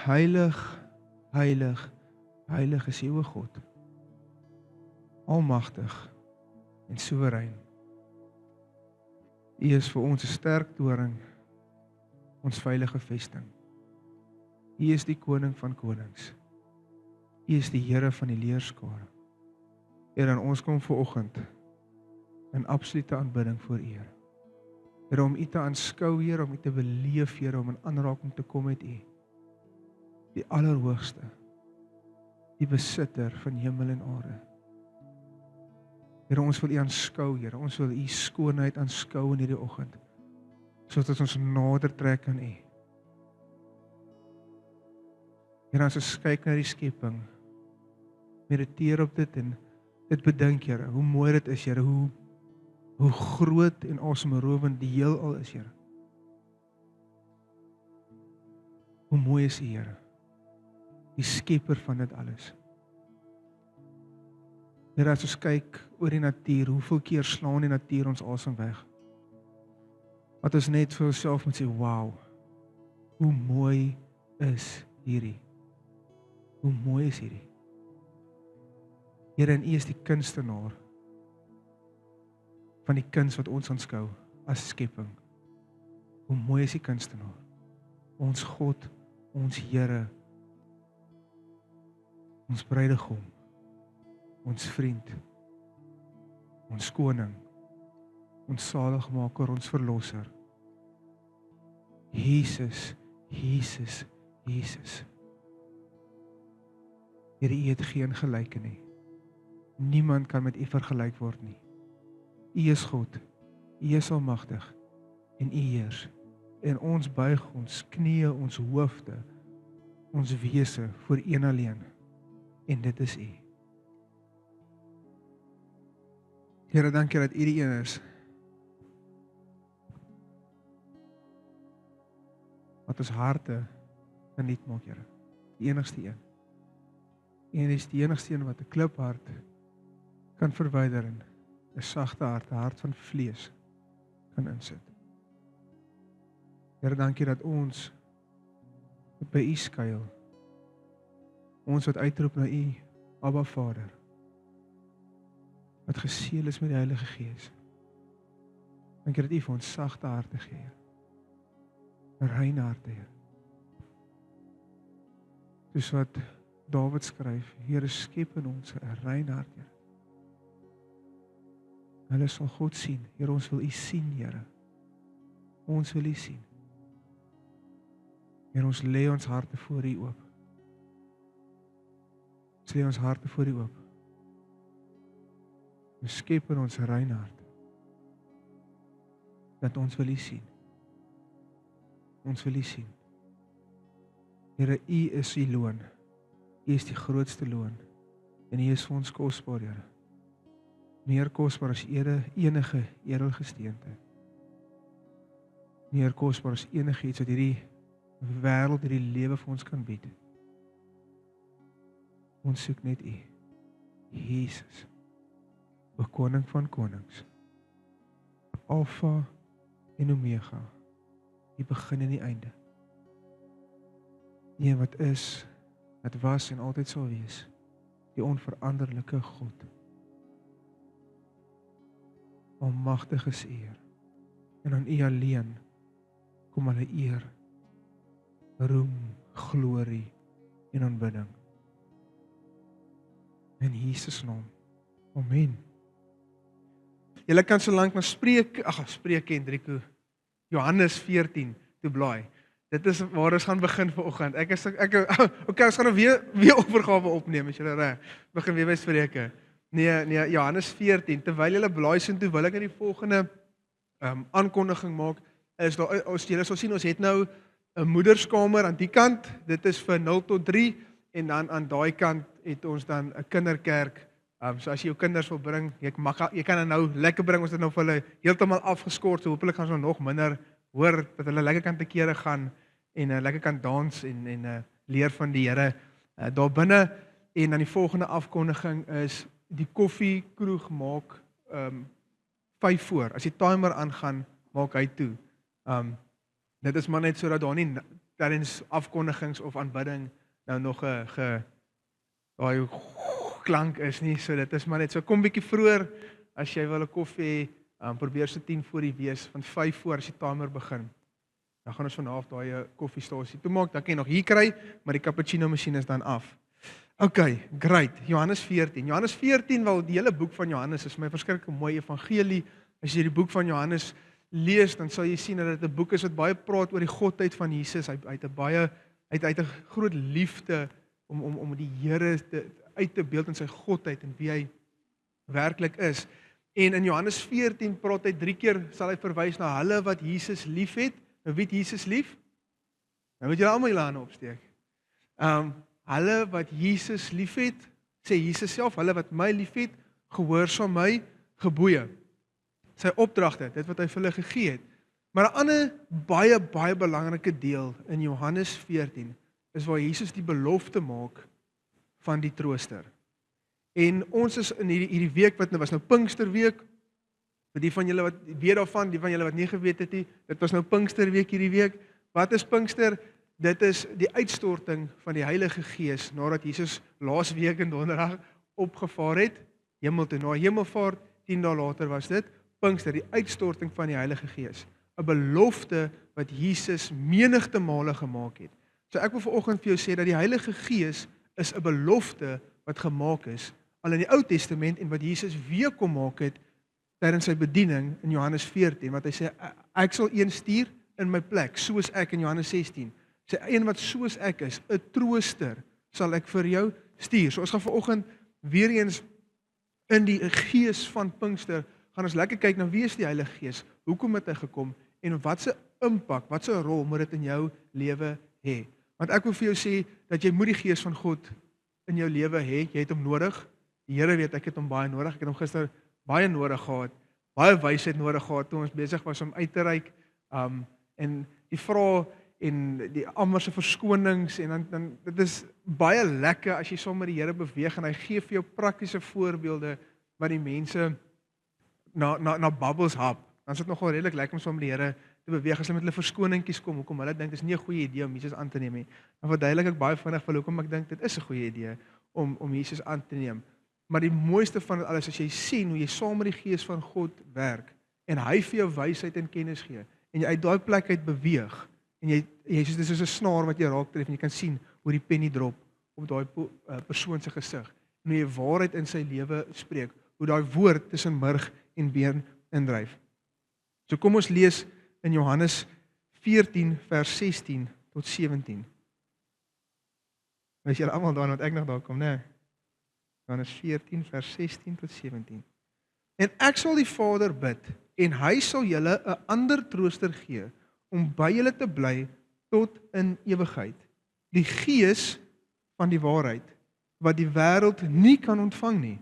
heilig, heilig, heilig is U, o God. Almagtig en soewerein. U is vir ons 'n sterk toring, ons veilige vesting. U is die koning van konings. U is die Here van die leerskare. Here, en ons kom vanoggend in absolute aanbidding voor U. Here, om U te aanskou, Here, om U te beleef, Here, om in aanraking te kom met U. Die Allerhoogste, die besitter van hemel en aarde. Here, ons wil U aanskou, Here, ons wil U skoonheid aanskou in hierdie oggend, sodat ons nader trek aan U. Here, as ons kyk na die skepping, mediteer op dit en dit bedink, Here, hoe mooi dit is, Here, hoe groot en asemrowend die heelal is, Here. Hoe mooi is U, Here, die skepper van dit alles. Here, as ons kyk oor die natuur, hoeveel keer slaan die natuur ons asem weg? Wat ons net vir onsself moet sê, wow, hoe mooi is hierdie? Hoe mooi is hierdie? Here, en U is die kunstenaar van die kuns wat ons aanskou as skepping. Hoe mooi is die kunstenaar? Ons God, ons Here, ons bruidegom, ons vriend, ons koning, ons saligmaker, ons verlosser. Jesus, Jesus, Jesus. Here, U het geen gelyke nie. Niemand kan met U vergelyk word nie. U is God, U is almagtig en U heers. En ons buig ons knieë, ons hoofde, ons wese voor een alleen. En dit is U. Here, dankie dat U die een is wat ons harte geniet maak, Here. Die enigste een. En is die enigste een wat 'n kliphart kan verwyder en 'n sagte hart, 'n hart van vlees kan insit. Here, dankie dat ons by U skuil. Ons wat uitroep na U, Abba Vader. Wat geseël is met die Heilige Gees. Dankie dat U vir ons sagte harte gee, Here. 'n rein harte, Here. Soos wat Dawid skryf, Here, skep in ons 'n rein hart, Here. Hulle sal God sien. Here, ons wil U sien, Here. Ons wil U sien. Here, ons lê ons harte voor U oop. Ons lê ons harte voor U oop. Ons skep in ons 'n rein hart. Dat ons wil U sien. Ons wil U sien. Here, U is die loon. U is die grootste loon. En U is vir ons kosbaar, Here. Meer kosbaar as enige edelgesteente. Meer kosbaar as enige iets wat hierdie wêreld, hierdie lewe vir ons kan bied. Ons soek net U. Jesus. O Koning van konings. Alfa en Omega. Die begin en die einde. Die wat is, wat was en altyd sal wees. Die onveranderlike God. Almagtig is U. En aan U alleen kom alle eer, roem, glorie en aanbidding. In Jesus naam. Amen. Julle kan so lank na Spreuke Hendriko, Johannes 14 toe blaai. Dit is waar ons gaan begin vanoggend. Okay, ons gaan nou weer opvergawe opneem, as julle reg. Begin weer by Spreuke. Nee, Johannes 14. Terwyl julle blaai so toe, wil ek net die volgende aankondiging maak. Is daar, julle sal sien, ons het nou 'n moederskamer aan die kant. Dit is vir 0 tot 3 en dan aan daai kant het ons dan 'n kinderkerk. So as jy jou kinders wil bring, jy kan nou lekker bring. Ons het nou vir hulle heeltemal afgeskort, so hopelik gaan ons nog minder hoor dat hulle lekker kan te kere gaan en lekker kan dans en leer van die Here daar binne. En dan die volgende afkondiging is die koffiekroeg maak 5 voor. As die timer aangaan, maak hy toe. Dit is maar net sodat daar nie tydens afkondigings of aanbidding nou nog 'n daai klank is nie, so dit is maar net so, kom bietjie vroeër, as jy wil 'n koffie hê, probeer so 10 voor die wees, van 5 voor as die timer begin. Dan gaan ons vanaf daai koffiestasie toemaak, dan kan jy nog hier kry, maar die cappuccino masjien is dan af. Okay, great. Johannes 14. Johannes 14, wel die hele boek van Johannes is my verskriklik mooi evangelie. As jy die boek van Johannes lees, dan sal jy sien dat dit 'n boek is wat baie praat oor die godheid van Jesus. Hy het 'n groot liefde om die Here uit te beeld in sy godheid en wie hy werklik is. En in Johannes 14 praat hy 3 keer, sal hy verwys na hulle wat Jesus liefhet. Nou wie het Jesus lief? Nou moet julle almal julle hande opsteek. Hulle wat Jesus liefhet, sê Jesus self, hulle wat my liefhet, gehoorsaam my gebooie. Sy opdragte, dit wat hy vir hulle gegee het. Maar 'n ander baie belangrike deel in Johannes 14 is waar Jesus die belofte maak van die trooster. En ons is in hierdie week wat nou was nou Pinksterweek. Vir die van julle wat weet daarvan, die van julle wat nie geweet het nie, dit was nou Pinksterweek hierdie week. Wat is Pinkster? Dit is die uitstorting van die Heilige Gees nadat Jesus laasweek in donderdag opgevaar het, hemel toe. Na hemelvaart 10 dae later was dit Pinkster, die uitstorting van die Heilige Gees. 'n Belofte wat Jesus menigte male gemaak het. So ek wil vanoggend vir jou sê dat die Heilige Gees is 'n belofte wat gemaak is al in die Ou Testament en wat Jesus weer kom maak het tydens sy bediening in Johannes 14, wat hy sê, ek sal een stuur in my plek, soos ek in Johannes 16. Sê, een wat soos ek is, 'n trooster, sal ek vir jou stuur. So ons gaan vanoggend weer eens in die gees van Pinkster, gaan ons lekker kyk na wie is die Heilige Gees, hoekom het hy gekom, en wat se impak, wat se rol moet dit in jou lewe hê. Want ek wil vir jou sê, dat jy moet die Gees van God in jou lewe hê, jy het hom nodig. Die Here weet, ek het hom baie nodig, ek het hom gister baie nodig gehad, baie wysheid nodig gehad, toe ons besig was om uit te reik, en die vrae, en die almal se verskonings, en dan dit is baie lekker, as jy saam met die Here beweeg, en hy gee vir jou praktiese voorbeelde, wat die mense na bubbles hap, dan is dit nogal redelik lekker om saam met die Here te beweeg, as hulle met hulle verskoningkies kom, hoekom hulle dink, dit is nie 'n goeie idee om Jesus aan te neem nie, dan verduidelik ek baie vinnig vir hoekom ek dink, dit is 'n goeie idee, om Jesus aan te neem. Maar die mooiste van dit alles, as jy sien hoe jy saam met die Gees van God werk, en hy vir jou wysheid en kennis gee, en jy uit daai plek uit beweeg, en jy dis soos 'n snaar wat jy raak tref, en jy kan sien hoe die penny drop op daai persoon se gesig, en hoe jy waarheid in sy lewe spreek, hoe daai woord tussen murg en been indryf. So kom ons lees in Johannes 14 vers 16 tot 17. Is julle almal daar, want ek nog daar kom, né? Johannes 14 vers 16 tot 17. En ek sal die Vader bid, en hy sal julle 'n ander trooster gee, om by julle te bly tot in ewigheid. Die Gees van die waarheid, wat die wêreld nie kan ontvang nie,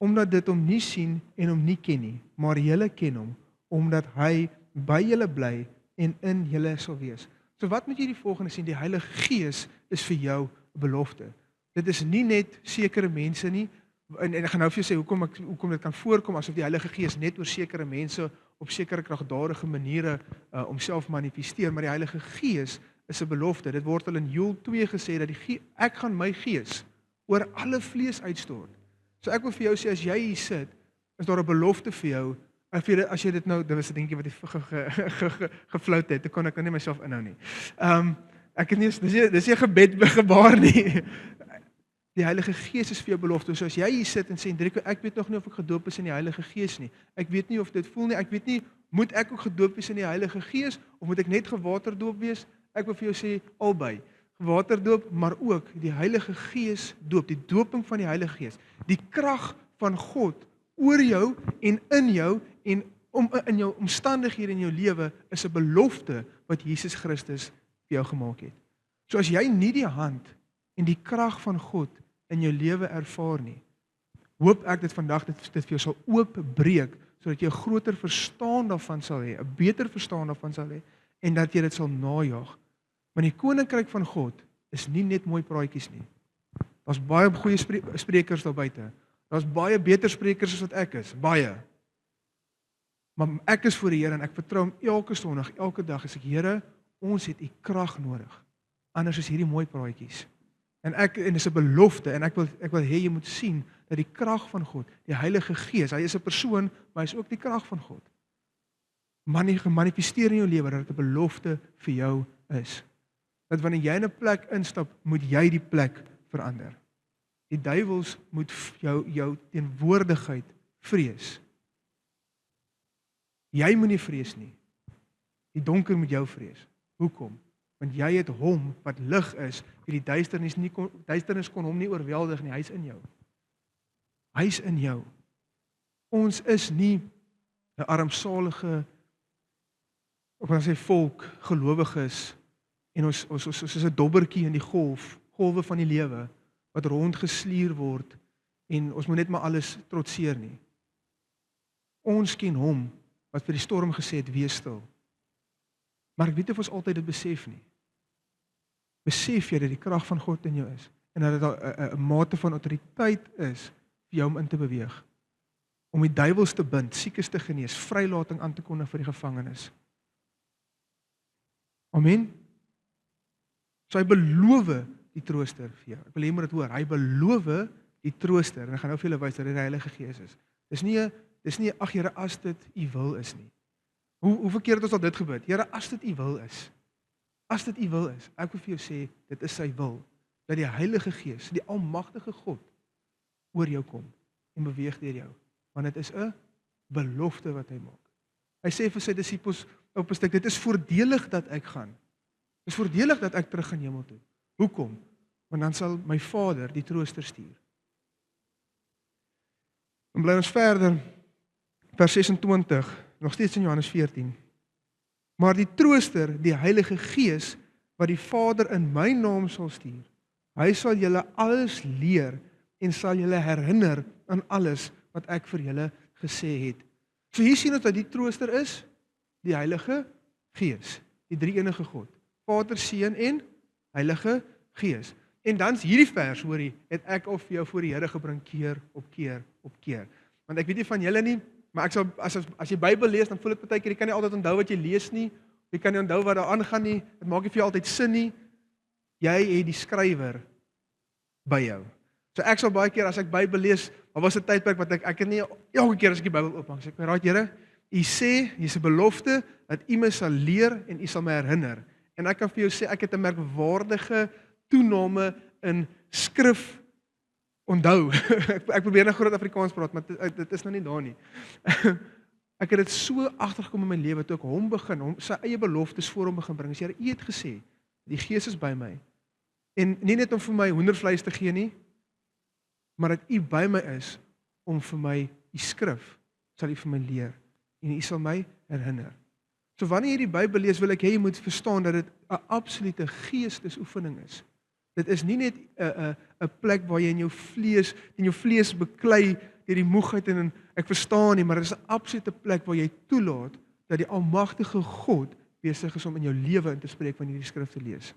omdat dit hom nie sien en hom nie ken nie, maar julle ken hom, omdat hy by julle bly en in julle sal wees. So wat moet jy die volgende sien? Die Heilige Gees is vir jou 'n belofte. Dit is nie net sekere mense nie, en ek gaan nou vir jou sê hoekom dit kan voorkom asof die Heilige Gees net oor sekere mense op sekere kragdadige maniere homself manifesteer, maar die Heilige Gees is 'n belofte. Dit word al in Joel 2 gesê dat ek gaan my Gees oor alle vlees uitstort. So ek wil vir jou sê, as jy hier sit, is daar 'n belofte vir jou. As jy dit nou, dit was 'n dingetjie wat ek geflout het, ek kon ek nou nie myself inhou nie. Ek het nie, dis nie 'n gebedgebaar nie. Die Heilige Gees is vir jou belofte. So as jy hier sit en sê, Hendrik, ek weet nog nie of ek gedoop is in die Heilige Gees nie. Ek weet nie of dit voel nie. Ek weet nie, moet ek ook gedoop wees in die Heilige Gees of moet ek net gewaterdoop wees? Ek wil vir jou sê albei. Waterdoop, maar ook die Heilige Gees doop, die doping van die Heilige Gees. Die krag van God oor jou en in jou en in jou omstandighede in jou lewe is 'n belofte wat Jesus Christus vir jou gemaak het. So as jy nie die hand en die krag van God in jou lewe ervaar nie, hoop ek dit vandag dit vir jou sal oopbreek, sodat jy 'n groter verstaan daarvan sal hê, 'n beter verstaan daarvan sal hê, en dat jy dit sal najag. Want die koninkryk van God is nie net mooi praatjies nie. Daar's baie goeie sprekers daar buite. Daar's baie beter sprekers as wat ek is, baie. Maar ek is voor die Here en ek vertrou hom elke Sondag, elke dag, as ek, Here, ons het u krag nodig. anders is hierdie mooi praatjies. En dis 'n belofte en ek wil hê jy moet sien dat die krag van God, die Heilige Gees, hy is 'n persoon, maar hy is ook die krag van God. Gemanifesteer in jou lewe dat dit 'n belofte vir jou is. Dat wanneer jy in 'n plek instap, moet jy die plek verander. Die duiwels moet jou teenwoordigheid vrees. Jy moenie vrees nie. Die donker moet jou vrees. Hoekom? Want jy het hom wat lig is, die duisternis kon hom nie oorweldig nie, hy's in jou. Hy's in jou. Ons is nie 'n armsalige of as hy volk gelowiges en ons is 'n dobbertjie in die golwe van die lewe wat rondgeslier word en ons moet net maar alles trotseer nie. Ons ken hom wat vir die storm gesê het, wees stil. Maar ek weet nie of ons altyd dit besef nie. Besef jy dat die krag van God in jou is en dat dit 'n mate van autoriteit is vir jou om in te beweeg, om die duiwels te bind, siekes te genees, vrylating aan te kondig vir die gevangenes. Amen. So hy beloof die trooster vir jou. Ek wil hê jy moet dit hoor. Hy beloof die trooster en ek gaan nou vir julle wys dat dit die Heilige Gees is. Dis nie ag Here, as dit u wil is nie. Hoeveel keer het ons al dit gebid? Here, as dit u wil is. As dit u wil is. Ek wil vir jou sê, dit is sy wil. Dat die Heilige Gees, die almagtige God, oor jou kom en beweeg deur jou. Want dit is 'n belofte wat hy maak. Hy sê vir sy disippels op 'n stuk, dit is voordelig dat ek gaan. Dit is voordelig dat ek terug gaan hemel toe. Hoekom? Want dan sal my Vader die trooster stuur. Dan bly ons verder, vers 26, nog steeds in Johannes 14. Maar die trooster, die Heilige Gees, wat die Vader in my naam sal stuur, hy sal julle alles leer en sal julle herinner aan alles wat ek vir julle gesê het. So hier sien ons dat die trooster is die Heilige Gees, die drie-enige God, Vader, Seun en Heilige Gees. En dan's hierdie vers, hoorie, het ek al vir jou voor die Here gebring keer op keer op keer. Want ek weet nie van julle nie, maar ek sal as jy Bybel lees, dan voel dit baie keer jy kan nie altyd onthou wat jy lees nie. Jy kan nie onthou wat daar aangaan nie. Dit maak nie vir jou altyd sin nie. Jy het die skrywer by jou. So ek sal baie keer as ek Bybel lees, maar was 'n tydperk wat ek het nie elke keer as ek die Bybel oopmaak, sê ek, "Right Here, u sê, hier's 'n belofte dat u my sal leer en u sal my herinner." En ek kan vir jou sê ek het 'n merkwaardige toename in skrif onthou. Ek probeer nou groot Afrikaans praat, maar dit is nou nie daar nie. Ek het dit so agtergekom in my lewe toe ek hom sy eie beloftes voor hom begin bring. Here, u het gesê, die Gees is by my. En nie net om vir my hoendervleis te gee nie, maar dat u by my is om vir my die skrif sal u vir my leer en u sal my herinner. So wanneer jy die Bybel lees, wil ek hê jy moet verstaan dat dit 'n absolute geestesoefening is. Dit is nie net 'n plek waar jy in jou vlees beklei deur die moegheid en ek verstaan nie, maar dit is 'n absolute plek waar jy toelaat dat die almagtige God besig is om in jou lewe in te spreek wanneer jy die skrif te lees.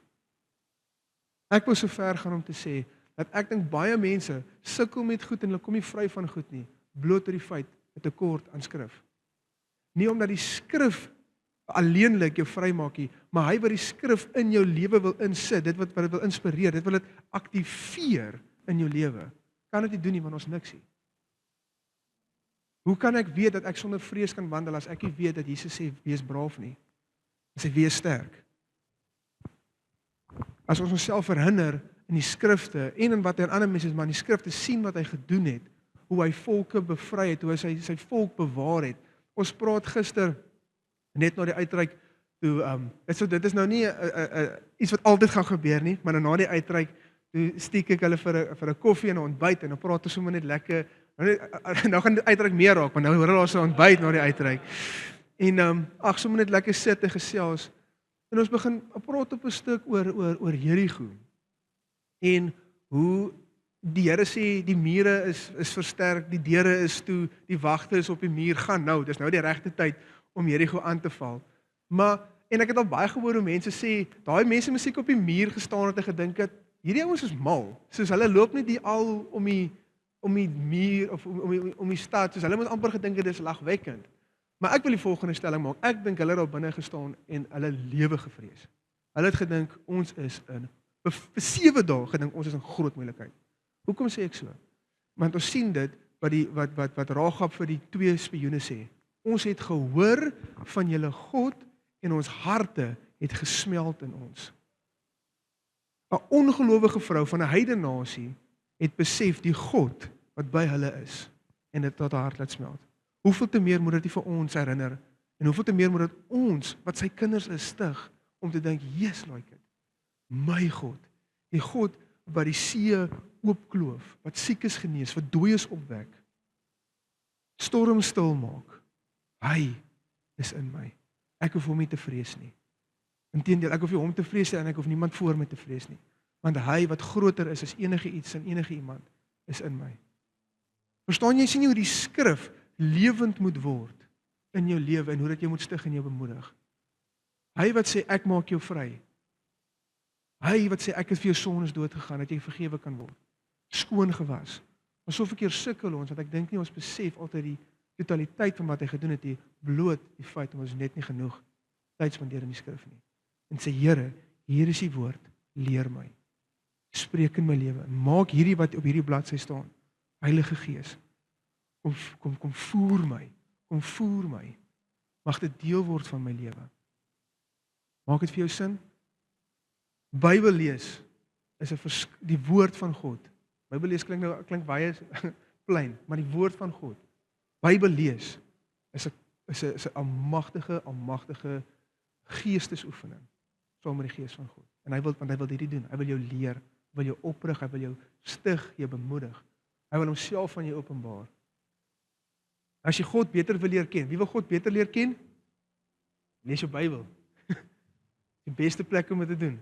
Ek wil so ver gaan om te sê dat ek dink baie mense sukkel met goed en hulle kom nie vry van goed nie, bloot oor die feit 'n tekort aan skrif. Nie omdat die skrif alleenlik jou vrymaak nie, maar hy wat die skrif in jou lewe wil insit, dit wat dit wil inspireer, dit wil dit aktiveer in jou lewe. Kan dit nie doen nie, want ons niks nie. Hoe kan ek weet dat ek sonder vrees kan wandel as ek nie weet dat Jesus sê wees braaf nie? Hy sê wees sterk. As ons onsself herinner in die skrifte en in wat hy aan ander mense, maar in die skrifte sien wat hy gedoen het, hoe hy volke bevry het, hoe hy sy volk bewaar het. Ons praat gister net na die uitreik toe dit is nou nie iets wat altyd gaan gebeur nie, maar na die uitreik toe stiek ek hulle vir 'n koffie en 'n ontbyt en dan praat ons sommer net lekker. Nou gaan die uitreik meer raak, maar nou hoor hulle ons 'n ontbyt na die uitreik. En sommer net lekker sit en gesels. En ons begin praat op 'n stuk oor Jerigo. En hoe die Here sê die mure is versterk, die deure is toe, die wagte is op die muur, gaan nou, dis nou die regte tyd om Jerigo aan te val. En ek het al baie gehoor hoe mense sê, daai mense musiek op die muur gestaan het en gedink het, hierdie ouens is mal, soos hulle loop net hier al om die muur, of om die stad, soos hulle moet amper gedink het, dis lagwekkend. Maar ek wil die volgende stelling maak, ek dink hulle het daar binne gestaan en hulle lewe gevrees. Hulle het gedink ons is vir 7 dae gedink ons is in groot moeilikheid. Hoekom sê ek so? Want ons sien dit wat Rahab vir die 2 spioene sê. Ons het gehoor van julle God en ons harte het gesmeld in ons. 'n Ongelowige vrou van 'n heidenasie het besef die God wat by hulle is en dit tot haar hart laat smelt. Hoeveel te meer moet dit vir ons herinner en hoeveel te meer moet dit ons wat sy kinders is stig om te dink, Jesus, like it. My God, die God wat die see oopkloof, wat siekes genees, wat dooies opwek, storm stil maak. Hy is in my. Ek hoef hom nie te vrees nie. Inteendeel, ek hoef nie hom te vrees nie en ek hoef niemand voor my te vrees nie. Want hy wat groter is as enige iets en enige iemand is in my. Verstaan jy, sien jy hoe die skrif lewend moet word in jou lewe en hoe dit jou moet stig en jou bemoedig. Hy wat sê ek maak jou vry. Hy wat sê ek het vir jou sondes dood gegaan dat jy vergewe kan word. Skoon gewas. Maar so verkeer sukkel ons want ek dink nie ons besef altyd die totaliteit van wat hy gedoen het, bloot die feit om ons net nie genoeg tyd spandeer in die skrif nie. En sê Here, hier is die woord, leer my. Spreek in my lewe. Maak hierdie wat op hierdie bladsy staan. Heilige Gees, kom voer my. Kom voer my. Mag dit deel word van my lewe. Maak dit vir jou sin? Bybel lees is die woord van God. Bybel lees klink baie klein, maar die woord van God. Bybel lees is 'n almagtige geestesoefening saam met die Gees van God. En want hy wil hierdie doen. Hy wil jou leer, wil jou oprig, hy wil jou stig, jou bemoedig. Hy wil homself aan jou openbaar. As jy God beter wil leer ken, wie wil God beter leer ken? Lees jou Bybel. Die beste plek om dit te doen.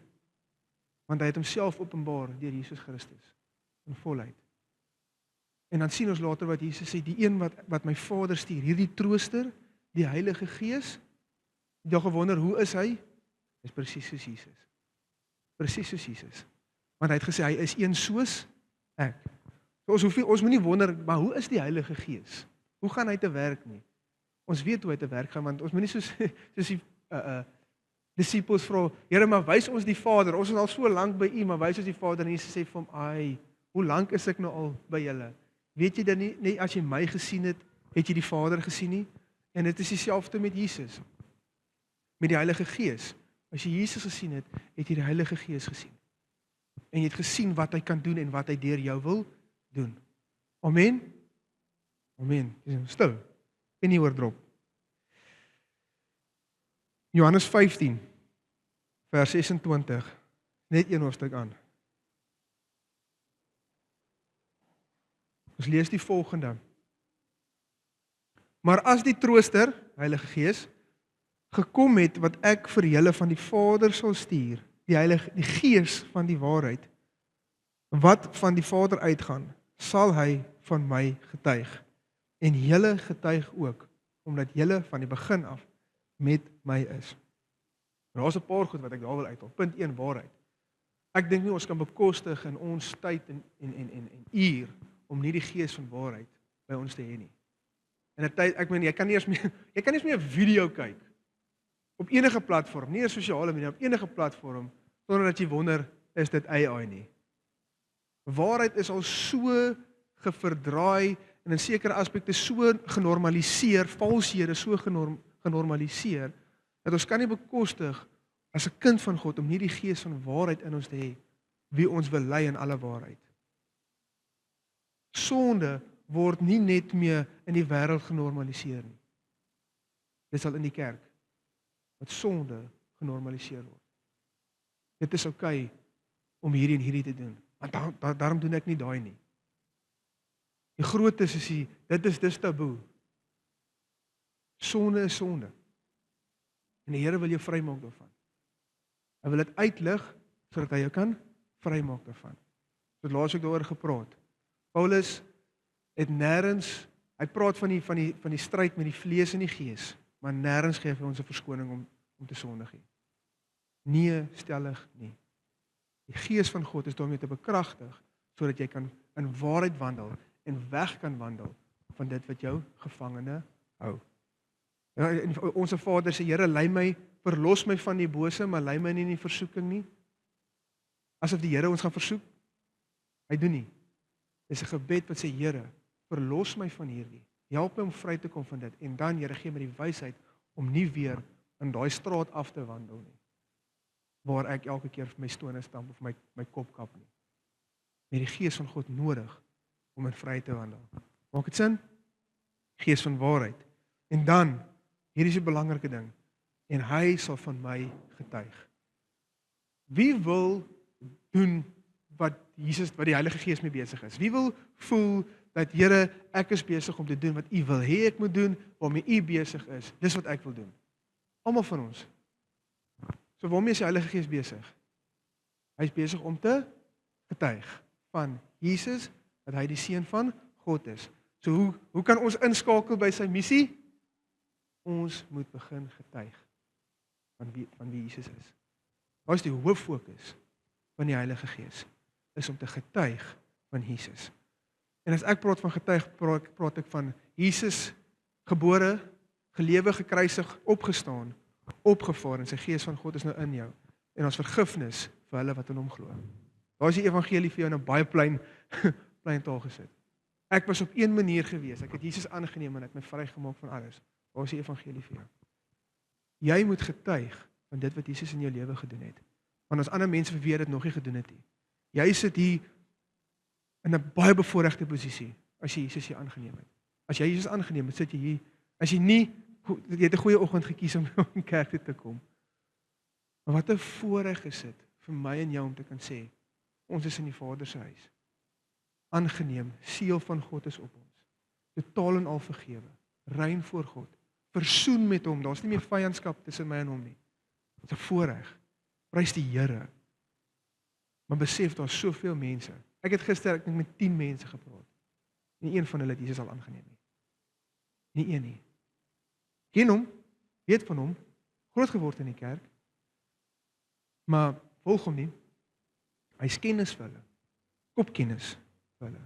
Want hy het homself openbaar deur Jesus Christus in volheid. En dan sien ons later wat Jesus sê, die een wat my Vader stuur, hierdie trooster, die Heilige Gees, jy gewonder, hoe is hy? Hy is presies soos Jesus. Presies soos Jesus. Want hy het gesê, hy is een soos ek. So ons moet nie wonder, maar hoe is die Heilige Gees? Hoe gaan hy te werk nie? Ons weet hoe hy te werk gaan, want ons moet nie soos die disippels vra, Here, maar wys ons die Vader, ons is al so lank by U, maar wys ons die Vader, en Jesus sê vir hom, ai, hoe lank is ek nou al by julle? Weet jy dan nie, as jy my gesien het, het jy die Vader gesien nie? En dit is dieselfde met Jesus. Met die Heilige Gees. As jy Jesus gesien het, het jy die Heilige Gees gesien. En jy het gesien wat hy kan doen en wat hy deur jou wil doen. Amen? Amen. Stil. En nie oordrop. Johannes 15, vers 26. Net een hoofstuk aan. Ons lees die volgende. Maar as die trooster, Heilige Gees, gekom het wat ek vir julle van die Vader sal stuur, die Gees van die waarheid, wat van die Vader uitgaan, sal hy van my getuig. En julle getuig ook, omdat julle van die begin af met my is. Nou is 'n paar goed wat ek daar wil uithaal. Punt 1, waarheid. Ek dink nie ons kan bekostig in ons tyd en uur om nie die Gees van waarheid by ons te hê nie. En 'n tyd, ek meen, jy kan nie eens meer 'n video kyk op enige platform, nie 'n sosiale media, op enige platform, sonder dat jy wonder, is dit AI nie. Waarheid is al so geverdraai en in sekere aspekte so genormaliseer, valshede so genormaliseer, dat ons kan nie bekostig as 'n kind van God om nie die Gees van waarheid in ons te hê, wie ons wil lei in alle waarheid. Sonde word nie net meer in die wêreld genormaliseer nie. Dit sal in die kerk wat sonde genormaliseer word. Dit is oukei om hierdie en hierdie te doen, want daarom doen ek nie daai nie. Die grootes is dis taboe. Sonde is sonde. En die Here wil jou vrymaak daarvan. Hy wil dit uitlig sodat hy jou kan vrymaak daarvan. So laas ek daaroor gepraat. Paulus het nêrens, hy praat van die stryd met die vlees en die gees, maar nêrens gee hy ons 'n verskoning om te sondig nie. Nee, stellig nie. Die Gees van God is daarmee te bekragtig sodat jy kan in waarheid wandel en weg kan wandel van dit wat jou gevangene hou. Ja, ons Vader sê, Here, lei my verlos my van die bose, maar lei my nie in die versoeking nie. Asof die Here ons gaan versoek. Hy doen nie. Dis 'n gebed wat sê, Here, verlos my van hierdie. Help my om vry te kom van dit. En dan, Here, gee my die wysheid om nie weer in daai straat af te wandel nie. Waar ek elke keer vir my stone stamp of my kop kap nie. Met die Gees van God nodig om in vryheid te wandel. Maak dit sin? Gees van waarheid. En dan, hier is 'n belangrike ding, en hy sal van my getuig. Wie wil doen wat die Heilige Gees mee besig is? Wie wil voel dat, Here, ek is besig om te doen wat U wil hê ek moet doen, waarmee U besig is? Dis wat ek wil doen. Almal van ons. So waarmee is die Heilige Gees besig? Hy is besig om te getuig van Jesus, dat hy die Seun van God is. So hoe kan ons inskakel by sy missie? Ons moet begin getuig van wie Jesus is. Wat is die hooffokus van die Heilige Gees? Is om te getuig van Jesus. En as ek praat van getuig, praat ek van Jesus gebore, gelewe, gekruisig, opgestaan, opgevaar, en sy Gees van God is nou in jou. En ons vergifnis vir hulle wat in hom glo. Daar is die evangelie vir jou in 'n baie plain taal gesit. Ek was op een manier gewees, ek het Jesus aangeneem en ek het my vrygemaak van alles. Daar is die evangelie vir jou. Jy moet getuig van dit wat Jesus in jou lewe gedoen het. Want as ander mense vir wie dit nog nie gedoen het nie. Jy sit hier in 'n baie bevoorregte posisie as jy Jesus hier aangeneem het. As jy Jesus aangeneem het, sit jy hier. As jy nie, jy het 'n goeie oggend gekies om in kerk toe te kom. Maar wat 'n voorreg is dit vir my en jou om te kan sê, ons is in die Vader se huis. Aangeneem, seël van God is op ons. Totaal en al vergewe, rein voor God, versoen met hom. Daar's nie meer vyandskap tussen my en hom nie. Dit is 'n voorreg. Prys die Here. Maar besef daar's soveel mense. Ek het gister ek dink met 10 mense gepraat. Nie een van hulle het Jesus al aangeneem nie. Nie een nie. Ken hom, weet van hom, groot geword in die kerk. Maar volg hom nie. Hy's kennis vir hulle. Kopkennis vir hulle.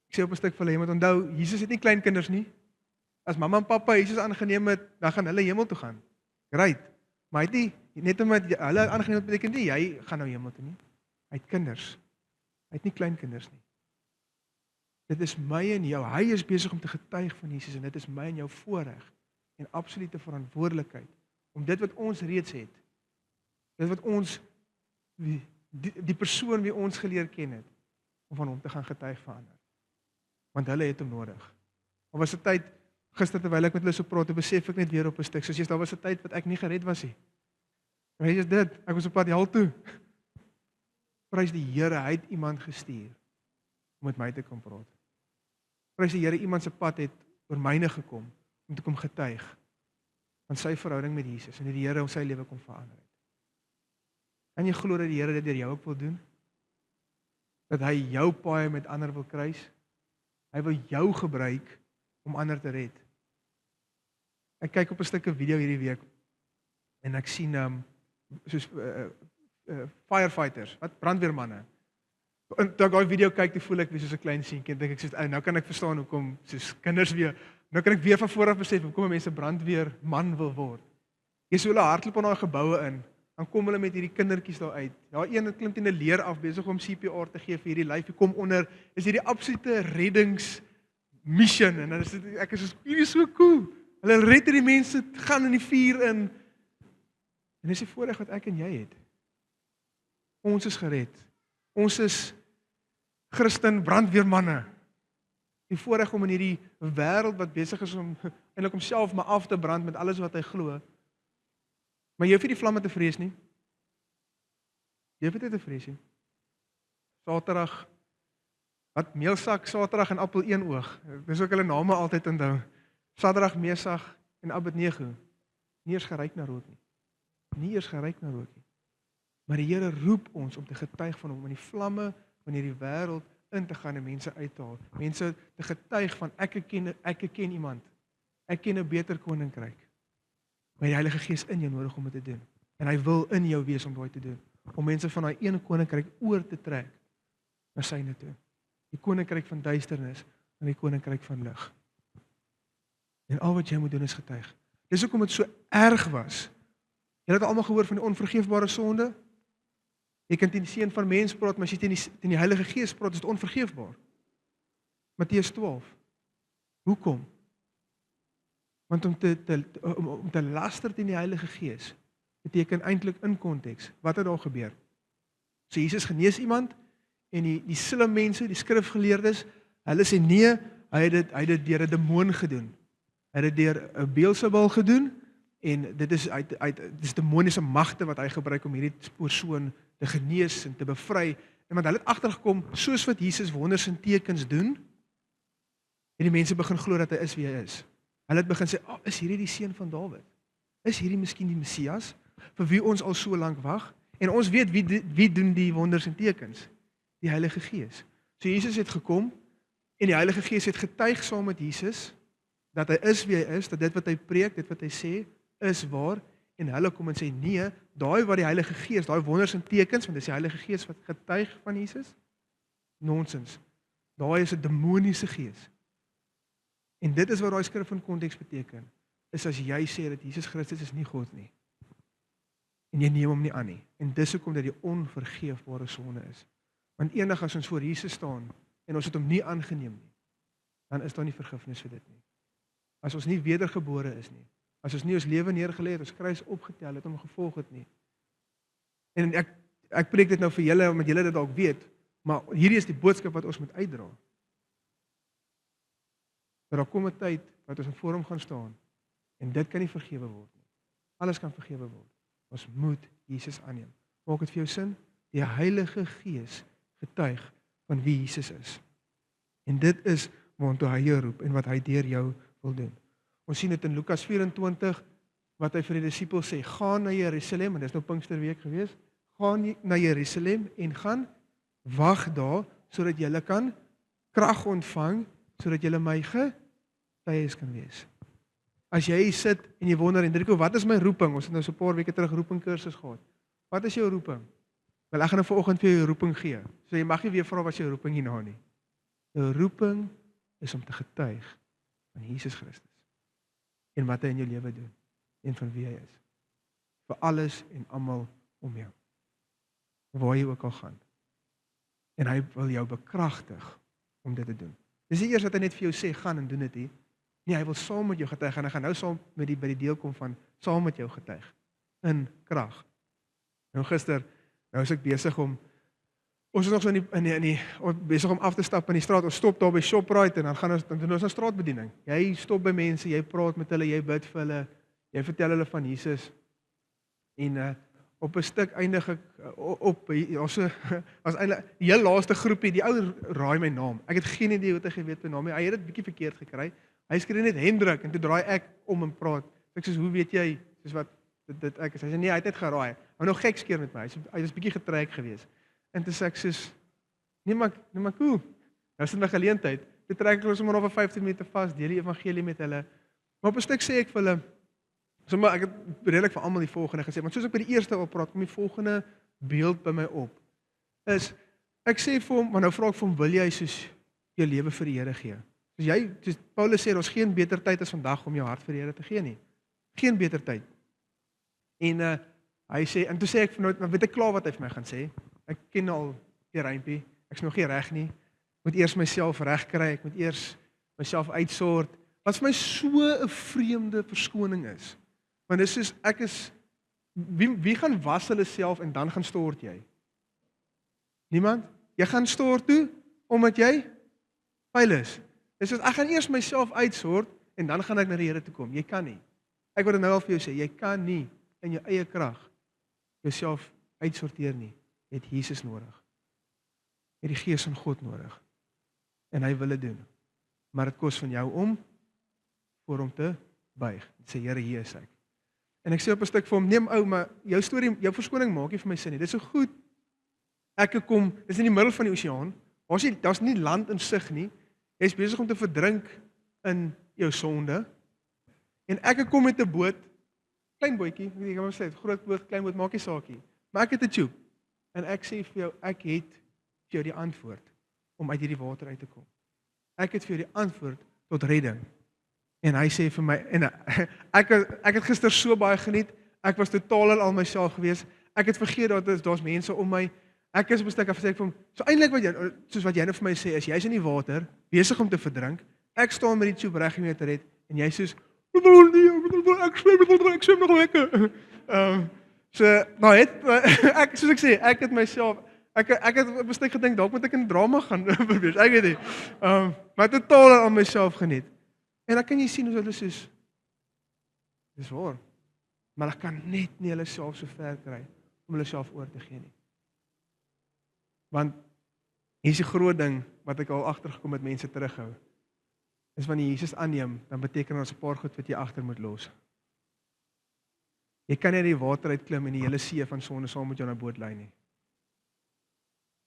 Ek sê op 'n stuk vir hulle, jy moet onthou, Jesus het nie klein kinders nie. As mamma en pappa Jesus aangeneem het, dan gaan hulle hemel toe gaan. Great. Maar hy het nie, net omdat hulle aangeneem het, beteken nie, jy gaan nou hemel toe nie. Hy het kinders. Hy het nie klein kinders nie. Dit is my en jou. Hy is besig om te getuig van Jesus en dit is my en jou voorreg en absolute verantwoordelikheid om dit wat ons reeds het, dit wat ons, die persoon wie ons geleer ken het, om van hom te gaan getuig vir ander. Want hulle het hom nodig. Daar was 'n tyd, gister terwyl ek met hulle so praat, besef ek net weer op 'n stuk, soos daar was 'n tyd wat ek nie gered was nie. Weet jy dit? Ek was op pad hel toe. Prys die Here, hy het iemand gestuur om met my te kom praat. Prys die Here, iemand se pad het oor myne gekom om te kom getuig van sy verhouding met Jesus en hoe die Here sy lewe kom verander het. En jy glo dat die Here dit deur jou ook wil doen? Dat hy jou paai met ander wil kruis? Hy wil jou gebruik om ander te red. Ek kyk op 'n stukkie video hierdie week en ek sien soos firefighters, wat brandweermanne. En toe ek daai video kyk, toe voel ek weer soos 'n klein seentjie en dink ek soos, nou kan ek verstaan hoekom soos kinders weer, nou kan ek weer van voor af besef hoekom mense brandweerman wil word. Jy sien hulle hardloop aan daai geboue in, dan kom hulle met hierdie kindertjies daar uit. Daar een klim teen 'n leer af besig om CPR te gee vir hierdie lyfie kom onder. Is hierdie absolute reddingsmission en dan is dit, ek is soos, hierdie is so cool. Hulle red hierdie mense, gaan in die vuur in. En dis die voorreg wat ek en jy het. Ons is gered. Ons is Christen brandweermanne. Die voorreg om in hierdie wêreld wat besig is om eintlik homself maar af te brand met alles wat hy glo. Maar jy hoef nie die vlamme te vrees nie. Jy hoef dit te vrees nie. Saterdag, wat meelsak, Saterdag en appel een oog. Dis ook hulle name altyd onthou. Sadrag, Mesach en Abednego. Nie eers geryk na rook nie. Nie eers geryk na rook nie. Maar die Here roep ons om te getuig van hom in die vlamme van hierdie wêreld in te gaan en mense uit te haal. Mense te getuig van ek ken iemand. Ek ken 'n beter koninkryk. Maar die Heilige Gees in jou nodig om dit te doen. En hy wil in jou wees om dit te doen. Om mense van daai een koninkryk oor te trek na syne toe. Die koninkryk van duisternis en die koninkryk van lig. En al wat jy moet doen is getuig. Dis hoekom dit so erg was Julle het almal gehoor van die onvergeefbare sonde? Jy kan teen die seun van mens praat, maar as jy teen die Heilige Gees praat, is dit onvergeefbaar. Matteus 12. Hoekom? Want om te laster teen die Heilige Gees beteken eintlik in konteks. Wat het daar gebeur? So Jesus genees iemand en die slim mense, die skrifgeleerdes, hulle sê nee, hy het dit deur 'n demoon gedoen. Hy het dit deur 'n Beelzebul gedoen en dit is demoniese magte wat hy gebruik om hierdie persoon te genees en te bevry. En want hulle het agtergekom, soos wat Jesus wonders en tekens doen, het die mense begin glo dat hy is wie hy is. Hulle het begin sê, is hierdie die seun van Dawid? Is hierdie miskien die Messias, vir wie ons al so lank wag? En ons weet wie doen die wonders en tekens? Die Heilige Gees. So Jesus het gekom, en die Heilige Gees het getuig saam met Jesus, dat hy is wie hy is, dat dit wat hy preek, dit wat hy sê, is waar, en hulle kom en sê, nee, daai wat die Heilige Gees, daai wonders en tekens, want dis die Heilige Gees wat getuig van Jesus, nonsens. Daai is 'n demoniese gees. En dit is wat daai skrif in konteks beteken, is as jy sê dat Jesus Christus is nie God nie, en jy neem hom nie aan nie, en dis hoekom dat die onvergeefbare sonde is. Want eendag as ons voor Jesus staan, en ons het hom nie aangeneem nie, dan is daar nie vergifnis vir dit nie. As ons nie wedergebore is nie, as ons nie ons lewe neergelê het, ons kruis opgetel het, hom gevolg het nie. En ek preek dit nou vir julle, omdat julle dit dalk weet, maar hierdie is die boodskap wat ons moet uitdra. Dat daar kom 'n tyd wat ons voor hom gaan staan, en dit kan nie vergewe word nie. Alles kan vergewe word. Ons moet Jesus aanneem. Maak dit vir jou sin? Die Heilige Gees getuig van wie Jesus is. En dit is waartoe hy jou roep en wat hy deur jou wil doen. Ons sien dit in Lukas 24, wat hy vir die disippels sê, gaan na Jerusalem, en dis nou Pinksterweek gewees, gaan na Jerusalem en gaan wag daar, sodat julle kan krag ontvang, sodat julle my getuies kan wees. As jy sit en jy wonder, Hendriko, wat is my roeping? Ons het nou so 'n paar weke terug roepingkursus gehad. Wat is jou roeping? Wel, ek gaan nou vanoggend vir jou roeping gee. So jy mag nie weer vra wat jou roeping hierna nie. Jou roeping is om te getuig van Jesus Christus en wat hy in jou lewe doen en van wie hy is. Vir alles en almal om jou. Waar jy ook al gaan. En hy wil jou bekragtig om dit te doen. Dis nie eers dat hy net vir jou sê, gaan en doen dit nie. Nee, hy wil saam met jou getuig en hy gaan nou saam met by die deel kom van saam met jou getuig in krag. Nou gister, nou is ek besig om ons is nog so besig om af te stap in die straat. Ons stop daar by Shoprite en dan doen ons 'n straatbediening. Jy stop by mense, jy praat met hulle, jy bid vir hulle, jy vertel hulle van Jesus. En op 'n stuk eindig ek as eintlik die heel laaste groepie, die ou raai my naam. Ek het geen idee hoe hy geweet my naam nie. Hy het dit bietjie verkeerd gekry. Hy skree net Hendrik en toe draai ek om en praat. Ek sê, hoe weet jy? Soos wat dit ek is. Hy sê nee, hy het net geraai. Hou nou gek skeer met my. Hy was bietjie getrek geweest. En toe sê ek soos nee maar cool. Nou is dit 'n geleentheid. Toe trek ek ons maar oor 15 minute vas, deel die evangelie met hulle. Maar op 'n stuk sê ek vir hulle, sommer ek het redelik vir almal die volgende gesê, want soos ek by die eerste op praat, kom die volgende beeld by my op. Is ek sê vir hom, maar nou vra ek vir hom, wil jy soos jou lewe vir die Here gee? Soos Paulus sê, ons geen beter tyd as vandag om jou hart vir die Here te gee nie. Geen beter tyd. En hy sê, en toe sê ek vanoggend, maar weet ek klaar wat hy vir my gaan sê. Ek ken al die rympie. Ek's nog nie reg nie. Ek moet eers myself reg kry. Ek moet eers myself uitsort. Wat vir my so 'n vreemde verskoning is. Want dis soos ek is wie gaan was hulle self en dan gaan stort jy? Niemand? Jy gaan stort toe omdat jy vuil is. Dis soos ek gaan eers myself uitsort en dan gaan ek na die Here toe kom. Jy kan nie. Ek wil dit nou al vir jou sê, jy kan nie in jou eie krag jouself uitsorteer nie. Jy het Jesus nodig. Jy het die Gees van God nodig. En hy wil dit doen. Maar dit kos van jou om voor hom te buig. Sê Here, hier is ek. En ek sê op 'n stuk vir hom, neem ou, maar jou storie, jou verskoning maak nie vir my sin nie. Dit is so goed. Ek kom, dis in die middel van die oseaan. Daar's nie land in sig nie. Jy's besig om te verdrink in jou sonde. En ek kom met 'n boot, klein bootjie, ek kan maar sê, groot boot, klein boot, maak nie saak nie. Maar ek het 'n tube. En ek sê vir jou, ek het vir jou die antwoord om uit hierdie water uit te kom. Ek het vir jou die antwoord tot redding. En hy sê vir my, en ek het gister so baie geniet, Ek was totaal in al myself gewees. Ek het vergeet dat daar's mense om my. Ek is bestek af sê ek vir hom, so eintlik soos wat jy nou vir my sê, is jy's in die water, besig om te verdrink. Ek staan met die tube reg om jou te red en jy soos ek swem nog lekker. So nou ek soos ek sê, ek het myself ek het bestek gedink dalk moet ek in drama gaan probeer. Ek weet nie. Maar totaal aan myself geniet. En dan kan jy sien hoe hulle soos dis waar. Maar hulle kan net nie hulle self so ver kry om hulle self oor te gee nie. Want hier is die groot ding wat ek al agtergekom het mense terughou. Is wanneer Jesus aanneem, dan beteken ons 'n paar goed wat jy agter moet los. Jy kan nie die water uit klim en die hele see van sonde saam met jou na boot lei nie.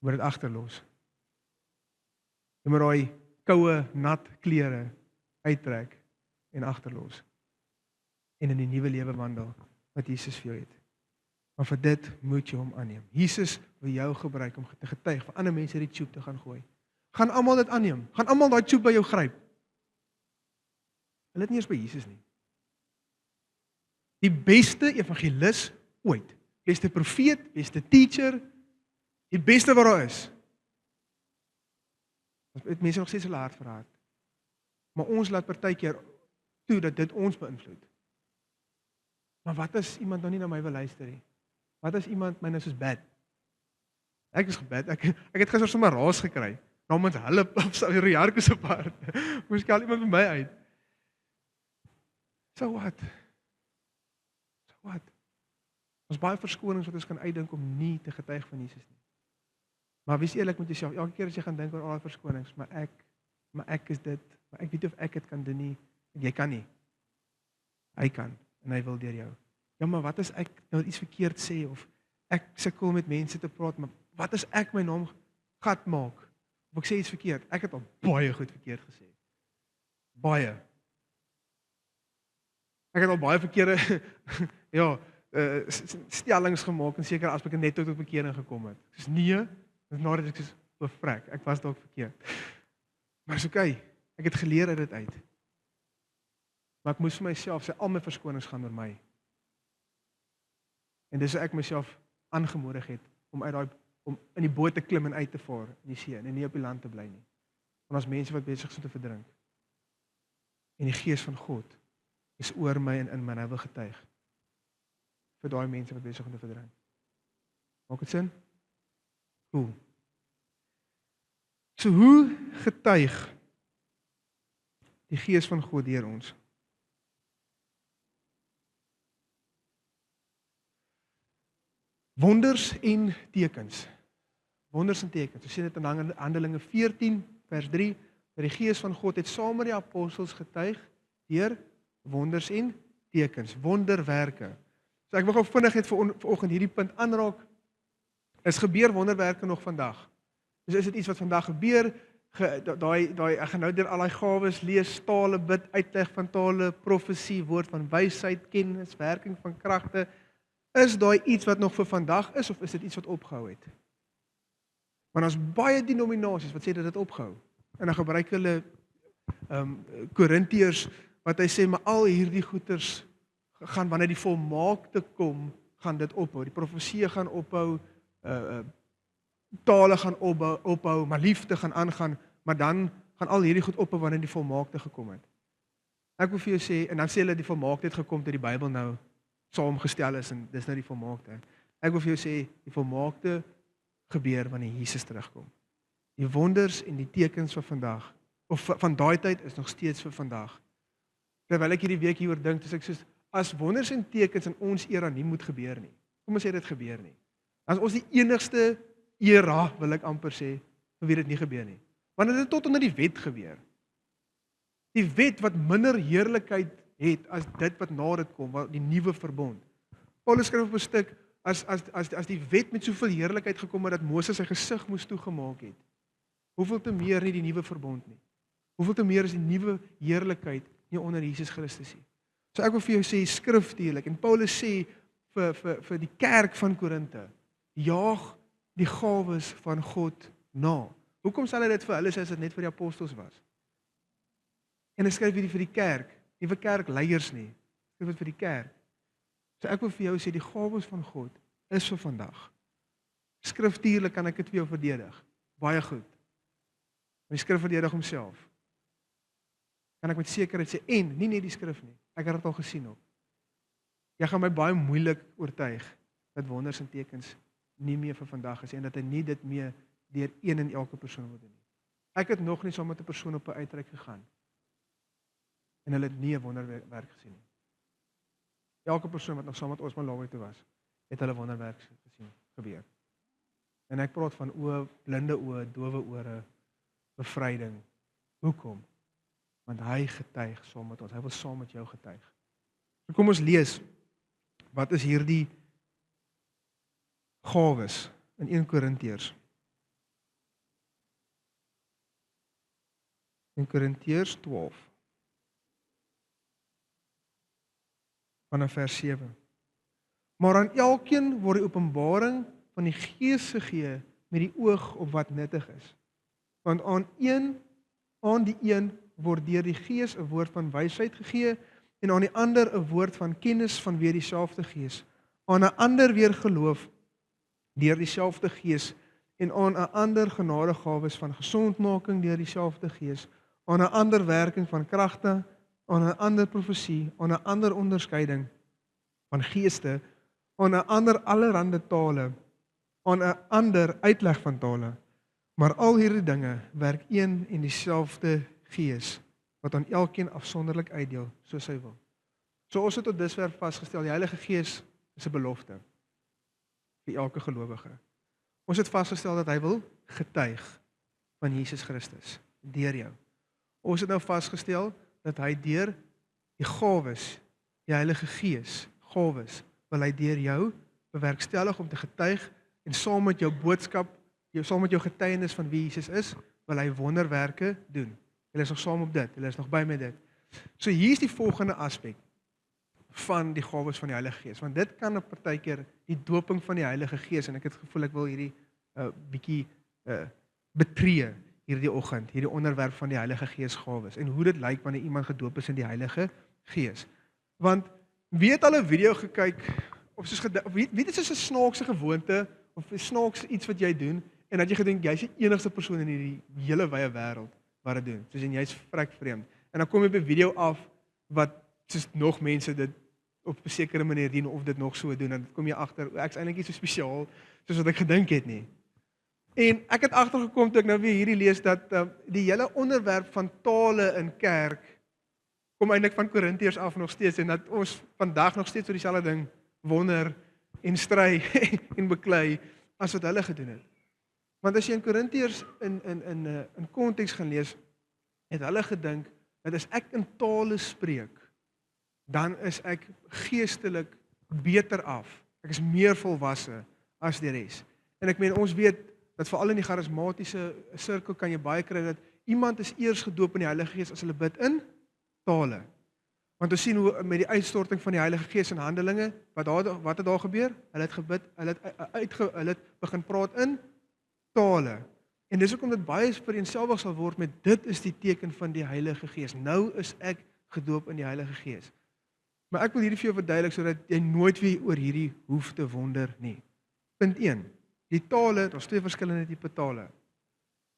Jy moet dit agterlos. Jy moet daai koue, nat klere uittrek en agterlos. En in die nuwe lewe wandel wat Jesus vir jou het. Maar vir dit moet jy hom aanneem. Jesus wil jou gebruik om te getuig vir ander mense die tube te gaan gooi. Gaan almal dit aanneem. Gaan almal daai tube by jou gryp. Hulle het nie eers by Jesus nie. Die beste evangelis ooit. Beste profeet, beste teacher, die beste wat daar is. Het mense nog steeds hulle hart verraad. Maar ons laat partykeer toe dat dit ons beïnvloed. Maar wat as iemand nou nie na my wil luister nie? Wat as iemand my nou soos bad? Ek is gebad. Ek het gister sommer raas gekry. Namens hulle op Riarko se part. Moes al iemand by my uit. So what? So what? Ons baie verskonings wat ons kan uitdink om nie te getuig van Jesus nie. Maar wees eerlik met jouself. Elke keer as jy gaan dink oor al die verskonings, maar ek is dit, maar ek weet nie of ek dit kan doen nie. Jy kan nie. Hy kan en hy wil deur jou. Ja, maar wat as ek nou iets verkeerd sê of ek sukkel met mense te praat, maar wat as ek my naam gat maak? Of ek sê iets verkeerd? Ek het al baie goed verkeerd gesê. Baie. Ek het al baie verkeerde ja, stellings gemaak en seker as ek net tot bekering gekom het. Dis nee, dis nadat ek soos bevraag. Ek was dalk verkeerd. Maar is okay. Ek het geleer uit dit uit. Maar ek moes vir myself sê al my verskonings gaan oor my. En dis hoe ek myself aangemoedig het om in die boot te klim en uit te vaar in die see en nie op die land te bly nie. Want ons mense wat besig is om te verdrink. En die gees van God is oor my en in my, en hy wil getuig vir daai mense wat besig om te verdrink. Maak dit sin? Cool. So hoe getuig die gees van God deur ons? Wonders en tekens. Wonders en tekens. Ons sien dit in Handelinge 14 vers 3, dat die gees van God het saam met die apostels getuig deur wonders en tekens, wonderwerke. So ek wil gou vinnig net vanoggend hierdie punt aanraak. Is gebeur wonderwerke nog vandag? Dus is dit iets wat vandag gebeur? Ek gaan nou deur al daai gawes lees, tale, bid, uitleg van tale, profesie, woord van wysheid, kennis, werking van kragte. Is daai iets wat nog vir vandag is of is dit iets wat opgehou het? Want ons baie denominasies wat sê dat dit opgehou. En dan gebruik hulle Korintiërs wat hy sê maar al hierdie goeters gaan wanneer die volmaakte kom, gaan dit ophou. Die profesie gaan ophou, tale gaan ophou, maar liefde gaan aangaan, maar dan gaan al hierdie goed ophou wanneer die volmaakte gekom het. Ek wil vir jou sê, en dan sê hulle die volmaakte het gekom toe die Bybel nou saamgestel is en dis nou die volmaakte. Ek wil vir jou sê, die volmaakte gebeur wanneer Jesus terugkom. Die wonders en die tekens van vandag, of van daai tyd is nog steeds vir vandag. Terwyl ek hierdie week hieroor dink, dis ek soos, as wonders en tekens in ons era nie moet gebeur nie. Kom ons sê dit gebeur nie. As ons die enigste era, wil ek amper sê, vir wie dit nie gebeur nie. Want dit het tot onder die wet gebeur. Die wet wat minder heerlikheid het as dit wat na dit kom, die nuwe verbond. Paulus skryf op 'n stuk, as die wet met soveel heerlikheid gekom het, dat Moses sy gesig moes toegemaak het, hoeveel te meer nie die nuwe verbond nie. Hoeveel te meer is die nuwe heerlikheid nie onder Jesus Christus nie. So ek wil vir jou sê, skriftuurlik, en Paulus sê vir die kerk van Korinte, jaag die gawes van God na. Hoekom sal hy dit vir hulle sê as dit net vir die apostels was? En hy skryf hierdie vir die kerk, nie vir kerkleiers nie, skryf dit vir die kerk. So ek wil vir jou sê, die gawes van God is vir vandag. Skriftuurlik kan ek dit vir jou verdedig. Baie goed. Die skrif verdedig homself. Kan ek met sekerheid sê, en nie net die skrif nie. Ek het dit al gesien ook. Jy gaan my baie moeilik oortuig dat wonders en tekens nie meer vir vandag is en dat hy nie dit meer deur een en elke persoon wil doen nie. Ek het nog nie saam met 'n persoon op 'n uitreik gegaan en hulle het nie 'n wonderwerk gesien nie. Elke persoon wat nog saam met ons Malawi toe was, het hulle wonderwerk gesien gebeur. En ek praat van oë, blinde oë, dowe ore, bevryding. Hoekom? Want hy getuig saam met ons. Hy wil saam met jou getuig. So kom ons lees. Wat is hierdie gawes in 1 Korintiërs? 1 Korintiërs 12 vanaf vers 7. Maar aan elkeen word die openbaring van die Gees gegee met die oog op wat nuttig is. Want aan die een word deur die Gees 'n woord van wysheid gegee en aan die ander 'n woord van kennis vanweë dieselfde Gees. Aan 'n ander weer geloof deur dieselfde Gees en aan 'n ander genadegawes van gesondmaking deur dieselfde Gees. Aan 'n ander werking van kragte, aan 'n ander profesie, aan 'n ander onderskeiding van geeste, aan 'n ander allerhande tale, aan 'n ander uitleg van tale. Maar al hierdie dinge werk een en dieselfde Gees wat aan elkeen afsonderlik uitdeel soos hy wil. So ons het tot dusver vasgestel, die Heilige Gees is 'n belofte vir elke gelowige. Ons het vasgestel dat hy wil getuig van Jesus Christus deur jou. Ons het nou vasgestel dat hy deur die gawes, die Heilige Gees, gawes, wil hy deur jou bewerkstellig om te getuig en saam met jou boodskap, saam met jou getuienis van wie Jesus is, wil hy wonderwerke doen. Hulle is nog saam op dit, hulle is nog by met dit. So hier is die volgende aspek van die gawes van die Heilige Gees, want dit kan 'n partykeer die doping van die Heilige Gees, en ek het gevoel ek wil hierdie bietjie betree hierdie oggend, hierdie onderwerp van die Heilige Gees gawes, en hoe dit lyk wanneer iemand gedoop is in die Heilige Gees. Want wie het al 'n video gekyk, of soos wie dit is 'n snaakse gewoonte, of 'n snaakse iets wat jy doen, en dat jy gedink, jy's die enigste persoon in hierdie hele wye wêreld wat dit doen, soos en jy's vrek vreemd, en dan kom jy op 'n video af, wat soos nog mense dit op 'n sekere manier doen, of dit nog so doen, en dan kom jy agter, ek's eintlik nie so spesiaal, soos wat ek gedink het nie. En ek het agtergekom toe ek nou weer hierdie lees, dat die hele onderwerp van tale in kerk, kom eintlik van Korintiërs af nog steeds, en dat ons vandag nog steeds oor dieselfde ding wonder, en stry, en beklei, as wat hulle gedoen het. Want as jy in Korintiërs in konteks gaan lees, het hulle gedink, dat as ek in tale spreek, dan is ek geestelik beter af. Ek is meer volwasse as die res. En ek meen, ons weet, dat veral in die charismatiese sirkel kan jy baie kry, dat iemand is eers gedoop in die Heilige Gees as hulle bid in tale. Want ons sien hoe met die uitstorting van die Heilige Gees in Handelinge, wat het daar gebeur? Hulle het gebid, hulle het begin praat in tale. En dis hoekom dit baie vereenselwig sal word met dit is die teken van die Heilige Gees. Nou is ek gedoop in die Heilige Gees. Maar ek wil hierdie vir jou verduidelik sodat jy nooit weer oor hierdie hoef te wonder nie. Punt 1. Die tale, daar's 2 verskillende tipe tale.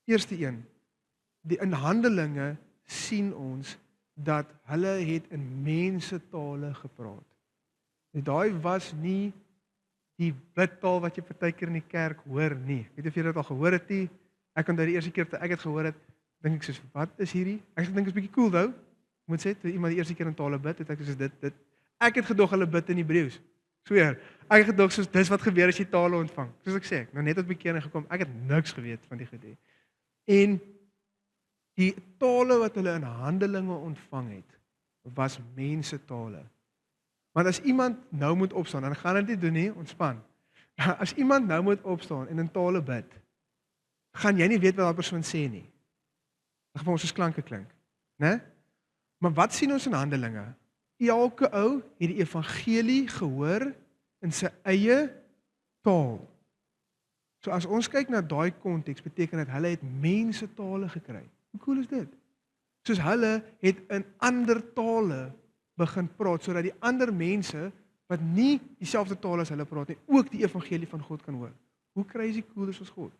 Eerste een, in Handelinge sien ons dat hulle het in mensentale gepraat. En daai was nie die bidtaal wat jy partykeer in die kerk hoor nie. Weet jy of jy dit al gehoor het nie? Ek onthou die eerste keer toe ek dit gehoor het, dink ek soos, wat is hierdie? Ek dink is bietjie cool though. Moet sê, toe iemand die eerste keer in tale bid, het ek soos dit. Ek het gedog hulle bid in Hebreëus. Sweer, ek het gedog soos dis wat gebeur as jy tale ontvang. Soos ek sê, ek nou net tot bekering gekom, ek het niks geweet van die gedie. En die tale wat hulle in Handelinge ontvang het, was mensentale. Want as iemand nou moet opstaan, dan gaan dit nie doen nie, ontspan. As iemand nou moet opstaan en in tale bid, gaan jy nie weet wat daai persoon sê nie. Dit gaan vir ons soos klanke klink, né? Maar wat sien ons in Handelinge? Elke ou het die evangelie gehoor in sy eie taal. So as ons kyk na daai konteks, beteken dit hulle het mensentale gekry. Hoe cool is dit? Soos hulle het in ander tale begin praat, sodat die ander mense wat nie dieselfde taal as hulle praat nie, ook die evangelie van God kan hoor. Hoe crazy cool is ons God?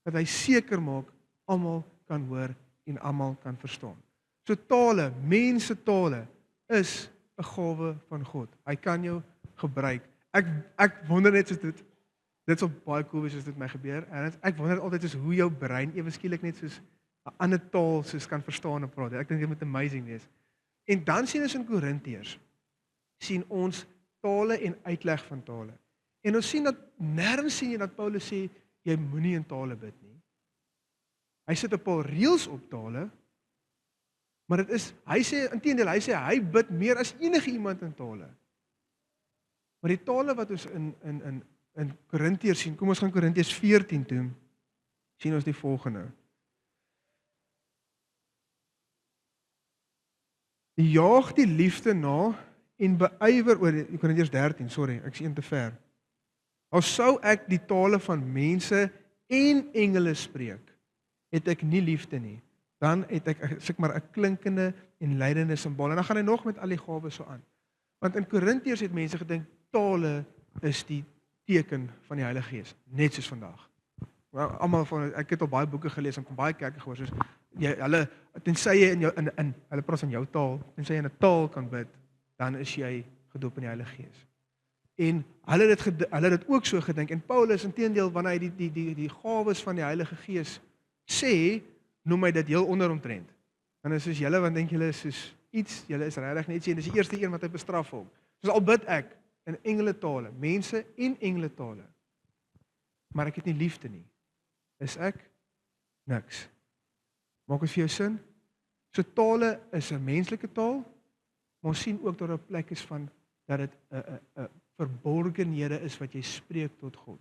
Dat hy seker maak, almal kan hoor en almal kan verstaan. So tale, mense tale, is 'n gawe van God. Hy kan jou gebruik. Ek wonder net soos dit sal baie cool wees as dit my gebeur. En ek wonder altyd soos hoe jou brein ewe skielik net soos 'n ander taal soos kan verstaan en praat. Ek dink dit moet amazing wees. En dan sien ons in Korintiërs, sien ons tale en uitleg van tale. En ons sien dat nêrens sien jy dat Paulus sê jy moenie in tale bid nie. Hy sit 'n paar reëls op tale, maar dit is hy sê hy bid meer as enige iemand in tale. Maar die tale wat ons in Korintiërs sien, kom ons gaan Korintiërs 14 toe, sien ons die volgende. Jaag die liefde na en beywer oor Korintiërs 13, sorry, ek is een te ver. Al sou ek die tale van mense en engele spreek, het ek nie liefde nie. Dan het ek sê maar 'n klinkende en lydende simbool. En dan gaan hy nog met al die gawes so aan. Want in Korintiërs het mense gedink tale is die teken van die Heilige Gees, net soos vandag. Almal van ek het al baie boeke gelees en van baie kerke gehoor soos hulle tensy jy in hulle praat van jou taal, tensy jy in 'n taal kan bid, dan is jy gedoop in die Heilige Gees. En hulle het dit ook so gedink en Paulus inteendeel wanneer hy die gawes van die Heilige Gees sê, noem hy dit heel onderomtrent. En is soos julle wat dink julle is soos iets, julle is regtig net sê, dis die eerste een wat hy bestraf hom. Soos al bid ek in engele tale, mense en engele tale, maar ek het nie liefde nie, is ek niks. Maak dit vir jou sin? So tale is 'n menslike taal, maar ons sien ook dat daar 'n plek is van dat dit 'n verborgenhede is wat jy spreek tot God.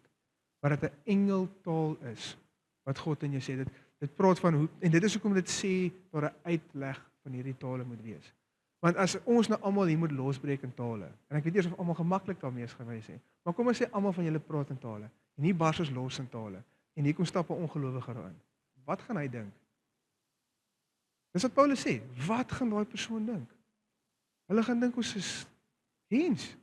Wat dit 'n engeltaal is wat God in jou sê. Dit praat van hoe en dit is hoekom dit sê dat 'n uitleg van hierdie tale moet wees. Want as ons nou almal hier moet losbreek in tale, en ek weet eers of almal gemaklik daarmee is gewys hè, maar kom ons sê almal van julle praat in tale en hier bars ons los in tale en hier kom stap 'n ongelowige daarin. Wat gaan hy dink? Dis wat Paulus sê, wat gaan daai persoon dink? Hulle gaan dink ons is hens.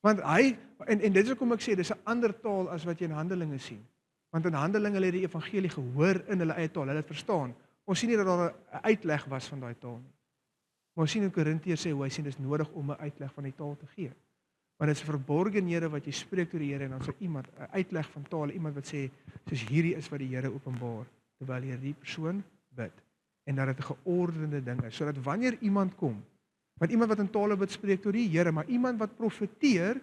Want hy en dit is hoekom ek sê dis 'n ander taal as wat jy in Handelinge sien. Want in Handelinge het die evangelie gehoor in hulle eie taal, hulle het verstaan. Ons sien nie dat daar 'n uitleg was van daai taal nie. Maar ons sien in Korintiërs sê hoe hy sien dis nodig om 'n uitleg van die taal te gee. Maar dit is 'n verborgenhede wat jy spreek tot die Here en dan sou iemand 'n uitleg van taal, iemand wat sê soos hierdie is wat die Here openbaar terwyl hierdie persoon bid en dat dit 'n geordende ding is sodat wanneer iemand kom, want iemand wat in tale bid spreek tot die Here, maar iemand wat profeteer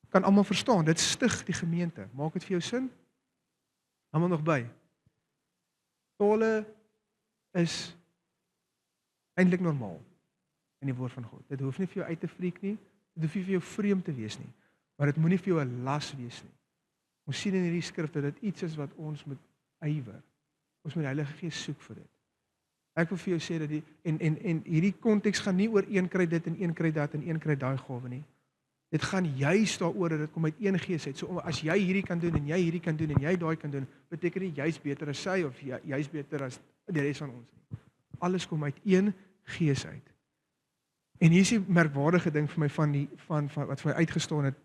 kan almal verstaan. Dit stig die gemeente. Maak dit vir jou sin? Almal nog by. Tale is eintlik normaal in die woord van God. Dit hoef nie vir jou uit te freak nie. Dit hoef nie vir jou vreemd te wees nie. Maar dit moenie vir jou 'n las wees nie. Ons sien in hierdie skrif dat dit iets is wat ons moet ywer. Ons moet die Heilige Gees soek vir dit. Ek wil vir jou sê dat en hierdie konteks gaan nie oor een kry dit en een kry dat en een kry daai gawe nie. Dit gaan juist daaroor dat dit kom uit een gees uit. So as jy hierdie kan doen en jy hierdie kan doen en jy daai kan doen, beteken nie jy's beter as sy of jy's beter as die res van ons nie. Alles kom uit een gees uit. En hier is die merkwaardige ding vir my van wat vir my uitgestaan het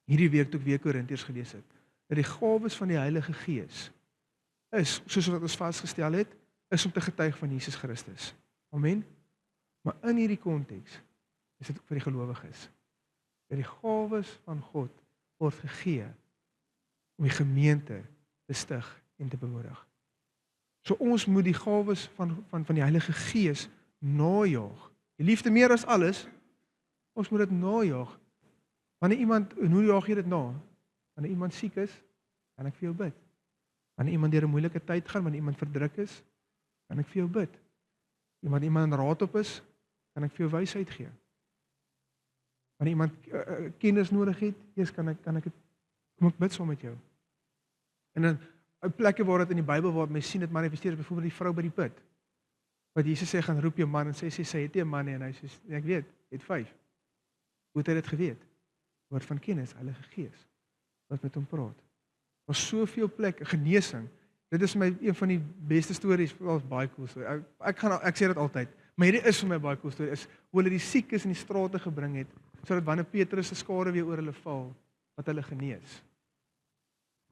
hierdie week toe ek weer Korintiërs gelees het. Dat die gawes van die Heilige Gees is, soos wat ons vasgestel het, is om te getuig van Jesus Christus. Amen. Maar in hierdie konteks is dit ook vir die gelowiges. Dat die gawes van God word gegee om die gemeente te stig en te bemoedig. So ons moet die gawes van die Heilige Gees najaag. Die liefde meer as alles, ons moet dit najaag. Wanneer iemand, en hoe jaag jy dit na? Wanneer iemand siek is, kan ek vir jou bid. Wanneer iemand deur 'n moeilike tyd gaan, wanneer iemand verdruk is, kan ek vir jou bid. Wanneer iemand in raad op is, kan ek vir jou wysheid gee. Wanneer iemand kennis nodig het, eers kan ek kom ek bid saam met jou. En dan 'n plekke waar dit in die Bybel waar mense sien dit manifesteer, is byvoorbeeld die vrou by die put. Wat Jesus sê gaan roep jou man en sê sy het nie 'n man nie en hy sê ek weet, het 5. Hoe het hy dit geweet? Woord van kennis, Heilige Gees wat met hom praat. Daar's soveel plekke, genesing. Dit is my een van die beste stories, was baie cool. So ek sê dit altyd. Maar hierdie is vir my baie cool storie, is hoe hulle die siekes in die strate gebring het, sodat wanneer Petrus se skare weer oor hulle val, wat hulle genees.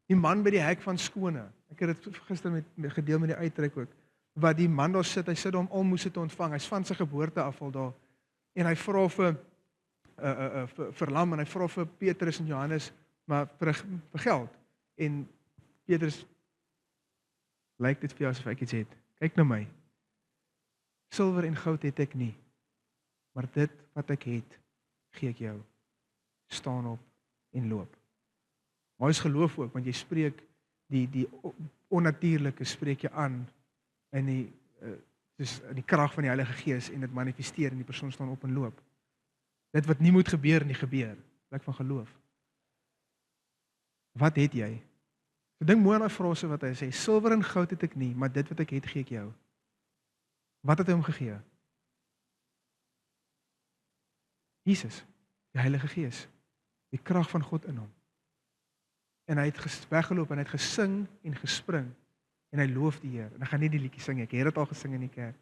Die man by die hek van skone, ek het dit gister met gedeel met die uitreik ook, wat die man daar sit, hy sit daar om almoses te ontvang, hy's van sy geboorte af al daar, en hy vra vir lam, en hy vra vir Petrus en Johannes, maar vir geld, en Petrus, lyk dit vir jou asof ek iets het, kyk na my, silwer en goud het ek nie, maar dit wat ek het, gee ek jou, staan op en loop. Maar is geloof ook, want jy spreek die onnatuurlike spreek jy aan in die krag van die Heilige Gees en dit manifesteer en die persoon staan op en loop. Dit wat nie moet gebeur nie gebeur, plek van geloof. Wat het jy? Ek dink mooi aan die frase wat hy sê, silwer en goud het ek nie, maar dit wat ek het gee ek jou. Wat het hy hom gegee? Jesus, die Heilige Gees, die krag van God in hom. En hy het weggeloop en hy het gesing en gespring en hy loof die Here. En ek gaan nie die liedjie sing, ek het dit al gesing in die kerk.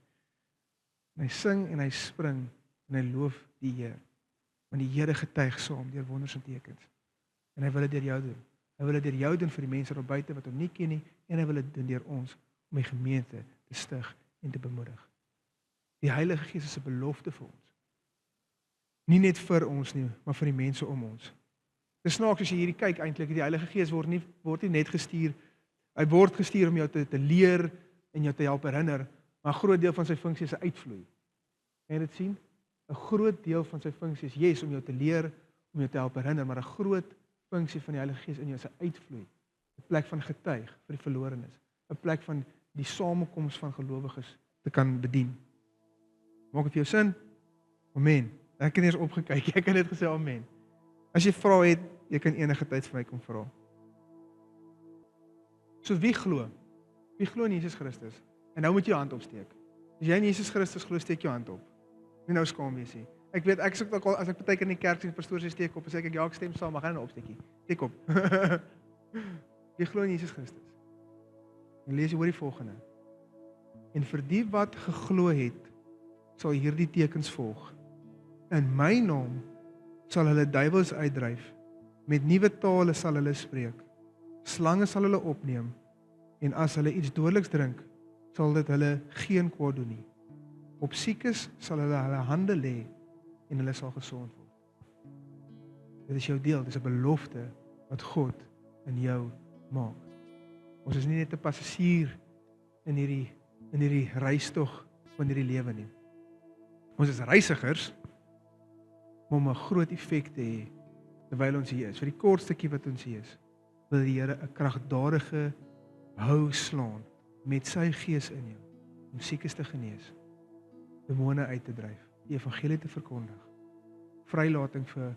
En hy sing en hy spring en hy loof die Here. Want die Here getuig saam deur wonders en tekens. En hy wil dit deur jou doen. Hy wil dit deur jou doen vir die mense daar buite wat hom nie ken nie en hy wil dit doen deur ons om die gemeente te stig en te bemoedig. Die Heilige Gees is 'n belofte vir ons. Nie net vir ons nie, maar vir die mense om ons. Dis snaaks as jy hierdie kyk eintlik, die Heilige Gees word nie net gestuur, hy word gestuur om jou te leer en jou te help herinner, maar 'n groot deel van sy funksie is 'n uitvloei. Kan jy dit sien? 'n Groot deel van sy funksie is yes, om jou te leer, om jou te help herinner, maar 'n groot funksie van die Heilige Gees in jou is 'n uitvloei, 'n plek van getuig vir die verlorenes, 'n plek van die samekoms van gelowiges te kan bedien. Maak dit vir jou sin? Amen. Ek het eers opgekyk, ek het net gesê amen. As jy vra het, jy kan enige tyd vir my kom vra. So wie glo? Wie glo in Jesus Christus? En nou moet jy jou hand opsteek. As jy in Jesus Christus glo, steek jou hand op. Nie nou skaam wees nie. Ek weet, ek sê ook al, as ek partykeer in die kerk sien, pastoor sê steek op, en sê ek ja, ek stem saam, maar gaan nou opsteekie. Steek op. Wie glo in Jesus Christus? En lees jy hoor die volgende. En vir die wat geglo het, sal hierdie tekens volg. In my naam sal hulle duiwels uitdryf, met nuwe tale sal hulle spreek, slange sal hulle opneem, en as hulle iets dodeliks drink, sal dit hulle geen kwaad doen nie. Op siekes sal hulle hande lê, en hulle sal gesond word. Dit is jou deel, dit is 'n belofte wat God in jou maak. Ons is nie net 'n passasier in hierdie reistog van hierdie lewe nie. Ons is reisigers, om 'n groot effek te hê terwyl ons hier is. Vir die kort stukkie wat ons hier is, wil die Here 'n kragtadige hou slaan met sy gees in jou om siekes te genees, demone uit te dryf, die evangelie te verkondig, vrylating vir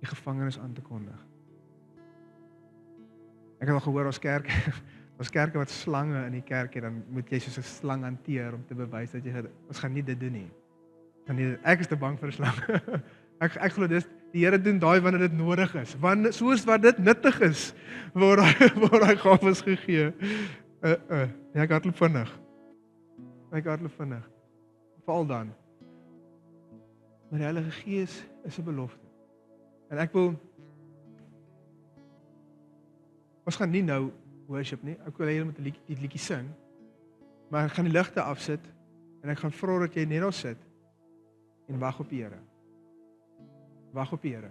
die gevangenes aan te kondig. Ek het al gehoor ons kerke wat slange in die kerk het, dan moet jy soos 'n slang hanteer om te bewys dat jy ons gaan nie dit doen nie. Ek is te bang vir 'n slang. Ek glo dis die Here doen daai wanneer dit nodig is. Want soos wat dit nuttig is, word hy gawes gegee. Ek hardloop vinnig. Veral dan. Maar die Heilige Gees is 'n belofte. En ek wil ons gaan nie nou worship nie. Ek wil hê julle moet die liedjie sing. Maar ek gaan die ligte afsit en ek gaan vra dat jy net daar sit en wag op die Here. Wag op die Here.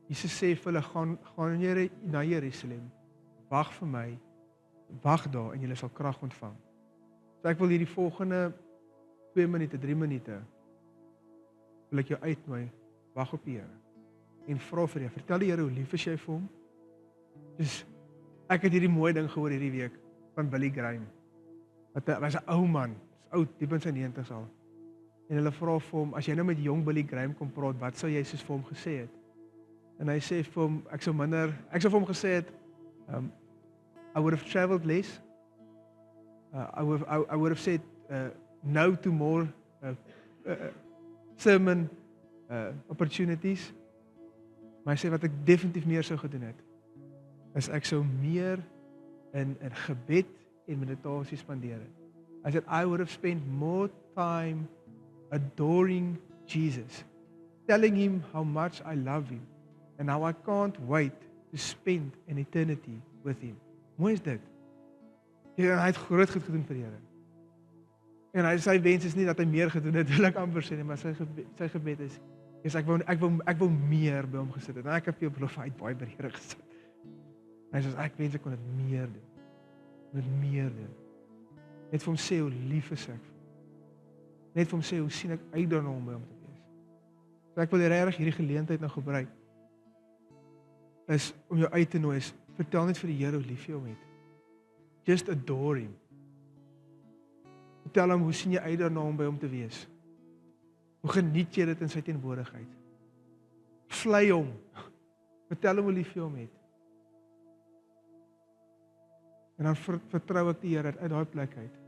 Jesus sê vir hulle, gaan na Jerusalem. Wag vir my. Wag daar en julle sal krag ontvang. So ek wil hierdie volgende 2 minute, 3 minute wil ek jou uitnooi, wag op die Here. En vra vir jou, vertel die Here hoe lief is jy vir hom. Dus ek het hierdie mooi ding gehoor hierdie week van Billy Graham. Hy was 'n ou man, oud, diep in sy 90's al. En hulle vra vir hom, as jy nou met jong Billy Graham kom praat, wat sou jy soos vir hom gesê het? En hy sê vir hom, ek sou vir hom gesê het, I would have traveled less. I would have said no to more sermon opportunities. Maar hy sê wat ek definitief meer sou gedoen het, is ek sou meer in gebed en meditasie spandeer het. I said I would have spent more time adoring Jesus, telling him how much I love him and how I can't wait to spend an eternity with him. Mooi is dit. Ja, hy het groot goed gedoen vir die Here. En sy wens is nie dat hy meer gedoen het, wil ek amper sê nie, maar sy gebed is, ek wil meer by hom gesit het. En ek het vir jou beloof, hy het baie by die Here gesit. Hy sê, ek wens ek kon dit meer doen. Net vir hom sê hoe lief is ek. Net vir hom sê hoe sien ek uit daarna om by hom te wees. So ek wil regtig hierdie geleentheid nou gebruik, is om jou uit te nooi, vertel net vir die Here hoe lief jy hom het. Just adore him. Vertel hom hoe sien jy uit daarna om by hom te wees. Hoe geniet jy dit in sy teenwoordigheid. Vlei hom. Vertel hom hoe lief jy hom het. En dan vertrou ek die Here uit daai plek uit,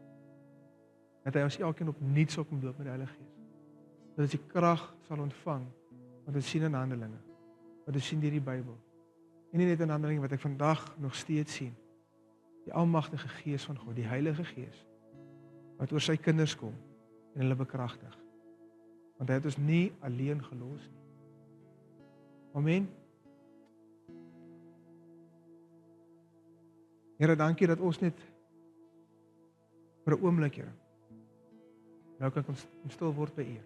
dat hy ons elkeen opnuut sal kom doop met die Heilige Gees. Dat ons die krag sal ontvang, wat ons sien in Handelinge, wat ons sien deur die Bybel. En nie net in Handelinge wat ek vandag nog steeds sien. Die almagtige Gees van God, die Heilige Gees, wat oor sy kinders kom en hulle bekragtig. Want hy het ons nie alleen gelos nie. Amen. Here, dankie dat ons net vir 'n oomblik, Here, nou kan ons stil word by U.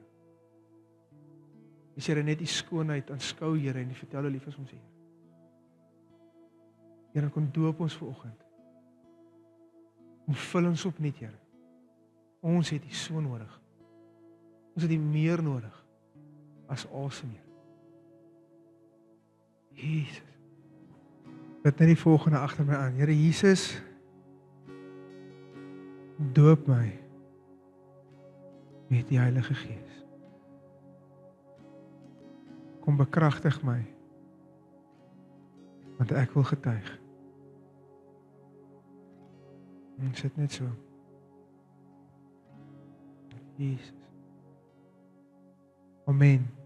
Is Here net U skoonheid aanskou, Here, en U vertel hoe lief is ons, Here. Here, kom doop ons vanoggend. Kom vul ons opnuut, Here. Ons het U so nodig. Ons het U meer nodig as asem, Here. Jesus. Bid net die volgende agter my aan. Here Jesus, doop my met die Heilige Gees. Kom bekragtig my, want ek wil getuig. En sit net so. Jesus. Amen.